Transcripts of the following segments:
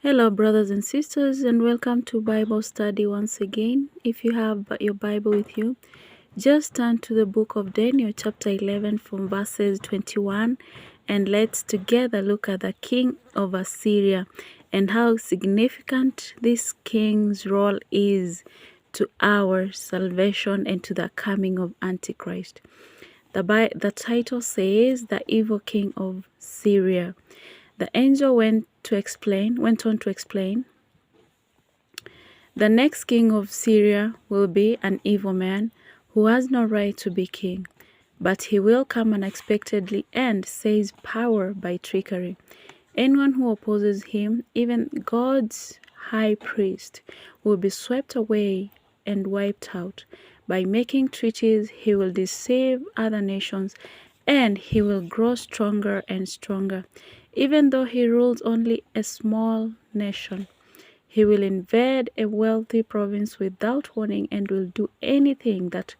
Hello, brothers and sisters, and welcome to Bible study once again. If you have your Bible with you, just turn to the book of Daniel, chapter 11, from verses 21, and let's together look at the king of Assyria and how significant this king's role is to our salvation and to the coming of Antichrist. The title says, The Evil King of Syria. The angel went on to explain, the next king of Syria will be an evil man who has no right to be king, but he will come unexpectedly and seize power by trickery. Anyone who opposes him, even God's high priest, will be swept away and wiped out. By making treaties, he will deceive other nations, and he will grow stronger and stronger. Even though he rules only a small nation, he will invade a wealthy province without warning and will do anything that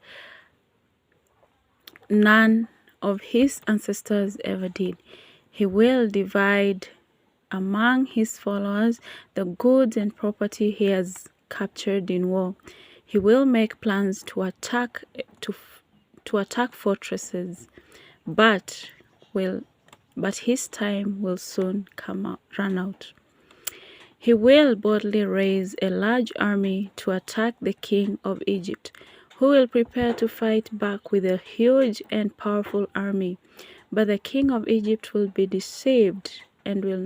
none of his ancestors ever did. He will divide among his followers the goods and property he has captured in war. He will make plans to attack fortresses, but his time will soon run out. He will boldly raise a large army to attack the king of Egypt, who will prepare to fight back with a huge and powerful army. But the king of Egypt will be deceived and will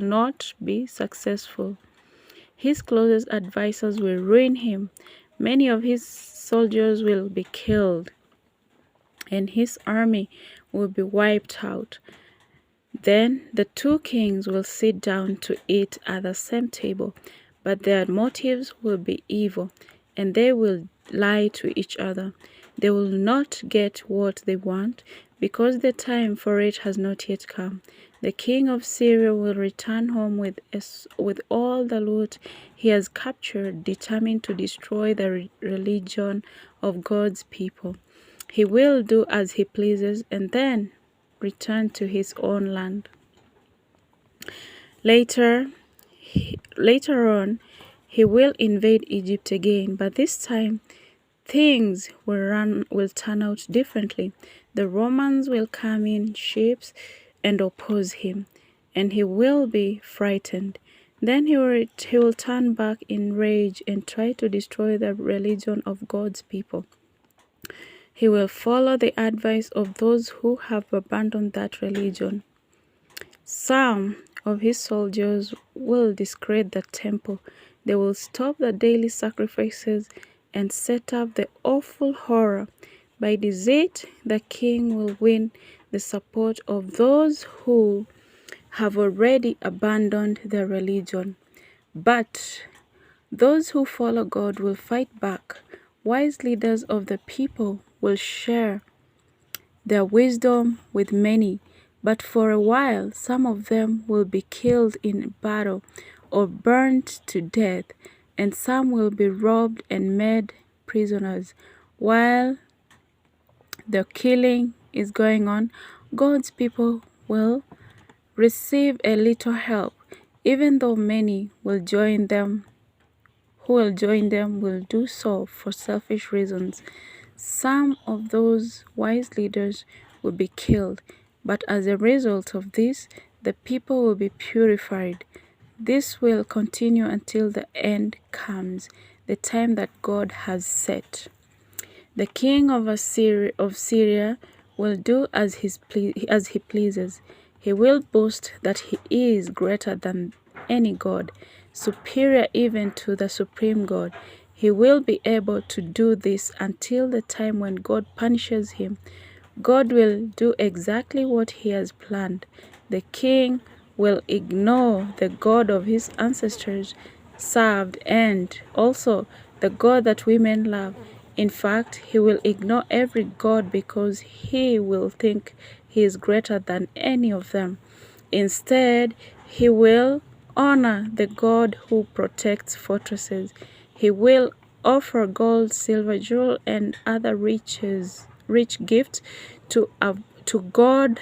not be successful. His closest advisors will ruin him. Many of his soldiers will be killed, and his army will be wiped out. Then the two kings will sit down to eat at the same table, but their motives will be evil, and they will lie to each other. They will not get what they want, because the time for it has not yet come. The king of Syria will return home with all the loot he has captured, determined to destroy the religion of God's people. He will do as he pleases and then return to his own land. Later on, he will invade Egypt again, but this time things will turn out differently. The Romans will come in ships and oppose him, and he will be frightened. Then he will turn back in rage and try to destroy the religion of God's people. He will follow the advice of those who have abandoned that religion. Some of his soldiers will desecrate the temple. They will stop the daily sacrifices and set up the awful horror. By deceit, the king will win the support of those who have already abandoned their religion. But those who follow God will fight back. Wise leaders of the people will share their wisdom with many, but for a while some of them will be killed in battle or burnt to death, and some will be robbed and made prisoners. While the killing is going on, God's people will receive a little help, even though many will join them. Who will join them will do so for selfish reasons. Some of those wise leaders will be killed, but as a result of this, the people will be purified. This will continue until the end comes, the time that God has set. The king of Syria will do as he pleases. He will boast that he is greater than any god, superior even to the supreme God. He will be able to do this until the time when God punishes him. God will do exactly what he has planned. The king will ignore the God of his ancestors served and also the God that women love. In fact, he will ignore every god because he will think he is greater than any of them. Instead, he will honor the God who protects fortresses. He will offer gold, silver, jewel, and other rich gifts to God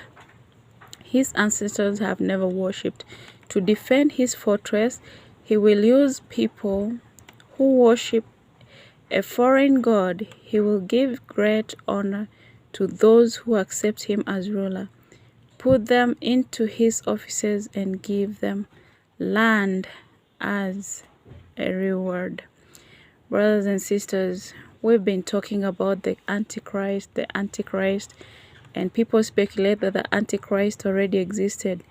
his ancestors have never worshipped. To defend his fortress, he will use people who worship a foreign god. He will give great honor to those who accept him as ruler, put them into his offices, and give them land as a reward. Brothers and sisters, we've been talking about the Antichrist, and people speculate that the Antichrist already existed.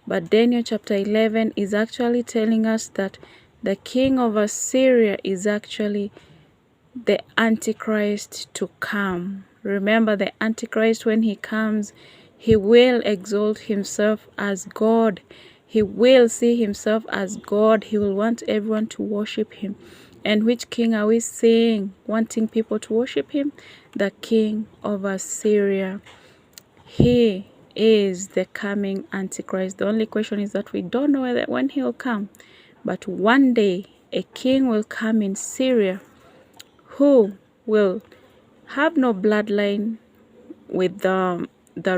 But Daniel chapter 11 is actually telling us that the king of Assyria is actually the Antichrist to come. Remember, the Antichrist, when he comes, he will exalt himself as God. He will see himself as God. He will want everyone to worship him. And which king are we seeing wanting people to worship him? The king of Assyria. He is the coming Antichrist. The only question is that we don't know when he will come. But one day, a king will come in Syria who will have no bloodline with the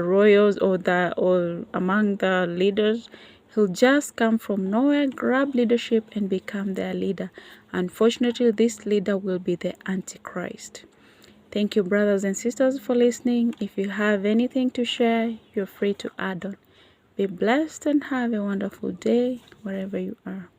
royals or among the leaders. He'll just come from nowhere, grab leadership, and become their leader. Unfortunately, this leader will be the Antichrist. Thank you, brothers and sisters, for listening. If you have anything to share, you're free to add on. Be blessed and have a wonderful day wherever you are.